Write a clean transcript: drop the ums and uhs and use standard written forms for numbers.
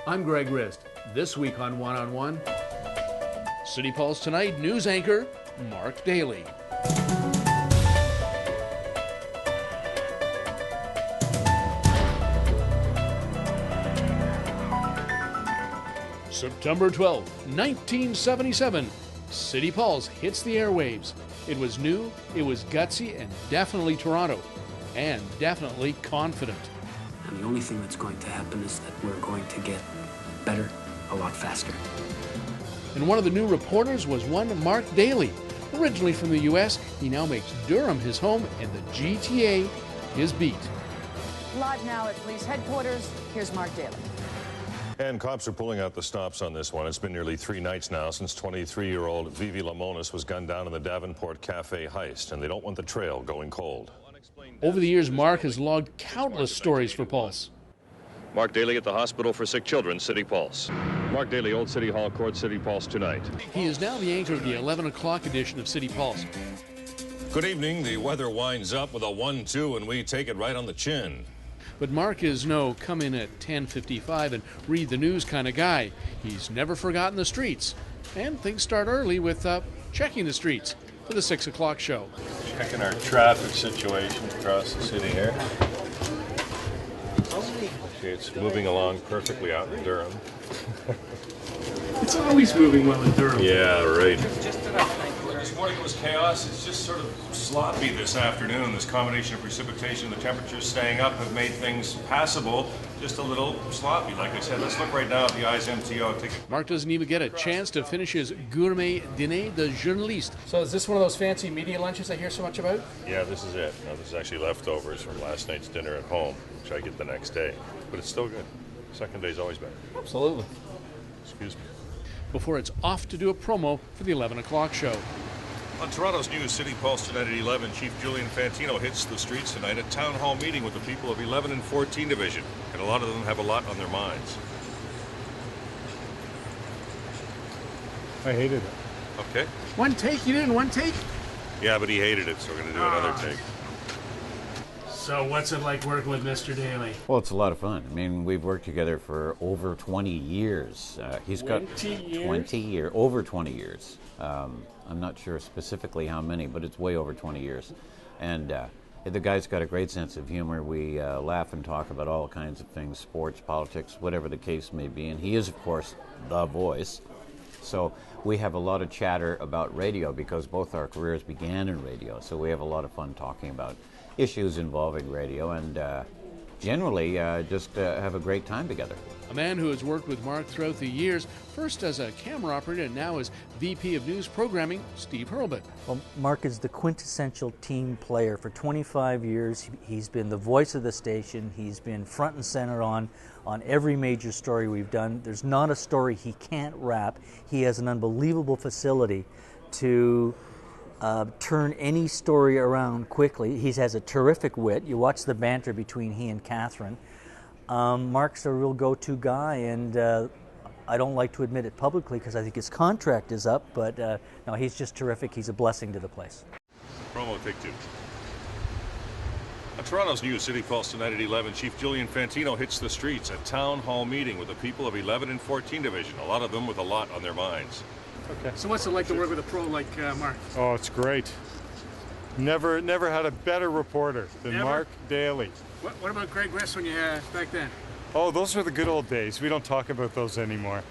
I'm Greg Rist. This week on One on One, City Pulse Tonight news anchor Mark Dailey. September 12th, 1977, City Pulse hits the airwaves. It was new, it was gutsy, and definitely Toronto, and definitely confident. And the only thing that's going to happen is that we're going to get better a lot faster. And one of the new reporters was one Mark Dailey. Originally from the U.S., he now makes Durham his home and the GTA his beat. Live now at police headquarters, here's Mark Dailey. And cops are pulling out the stops on this one. It's been nearly 3 nights now since 23-year-old Vivi Lamonis was gunned down in the Davenport Cafe heist, and they don't want the trail going cold. Over the years, Mark has logged countless stories for Pulse. Mark Dailey at the Hospital for Sick Children, City Pulse. Mark Dailey, Old City Hall Court, City Pulse tonight. He is now the anchor of the 11 o'clock edition of City Pulse. Good evening. The weather winds up with a 1-2, and we take it right on the chin. But Mark is no come in at 10:55 and read the news kind of guy. He's never forgotten the streets. And things start early with checking the streets for the 6 o'clock show. Checking our traffic situation across the city here. See, it's moving along perfectly out in Durham. It's always moving well in Durham. Yeah, right. This morning was chaos. It's just sort of sloppy this afternoon. This combination of precipitation and the temperatures staying up have made things passable, just a little sloppy. Like I said, let's look right now at the ISMTO ticket. Mark doesn't even get a chance to finish his gourmet dîner de journaliste. So is this one of those fancy media lunches I hear so much about? Yeah, this is it. Now, this is actually leftovers from last night's dinner at home, which I get the next day. But it's still good. Second day's always better. Absolutely. Excuse me. Before it's off to do a promo for the 11 o'clock show. On Toronto's news, City Pulse tonight at 11, Chief Julian Fantino hits the streets tonight at town hall meeting with the people of 11 and 14 Division, and a lot of them have a lot on their minds. I hated it. Okay. One take? You did in one take? Yeah, but he hated it, so we're going to do another take. So what's it like working with Mr. Dailey? Well, it's a lot of fun. I mean, we've worked together for over 20 years. He's got 20 years, over 20 years. I'm not sure specifically how many, but it's way over 20 years. And the guy's got a great sense of humor. We laugh and talk about all kinds of things, sports, politics, whatever the case may be. And he is, of course, the voice. So we have a lot of chatter about radio because both our careers began in radio. So we have a lot of fun talking about issues involving radio and generally just have a great time together. A man who has worked with Mark throughout the years, first as a camera operator and now as VP of News Programming, Steve Hurlbut. Well, Mark is the quintessential team player. For 25 years, he's been the voice of the station. He's been front and center on every major story we've done. There's not a story he can't wrap. He has an unbelievable facility to turn any story around quickly. He has a terrific wit. You watch the banter between he and Catherine. Mark's a real go-to guy, and I don't like to admit it publicly because I think his contract is up, but no, he's just terrific. He's a blessing to the place. Promo take 2. On Toronto's news, City Pulse tonight at 11, Chief Julian Fantino hits the streets at town hall meeting with the people of 11 and 14 Division, a lot of them with a lot on their minds. Okay. So what's it like to work with a pro like Mark? Oh, it's great. Never had a better reporter than Mark Dailey. What about Greg Rist when you back then? Oh, those were the good old days. We don't talk about those anymore.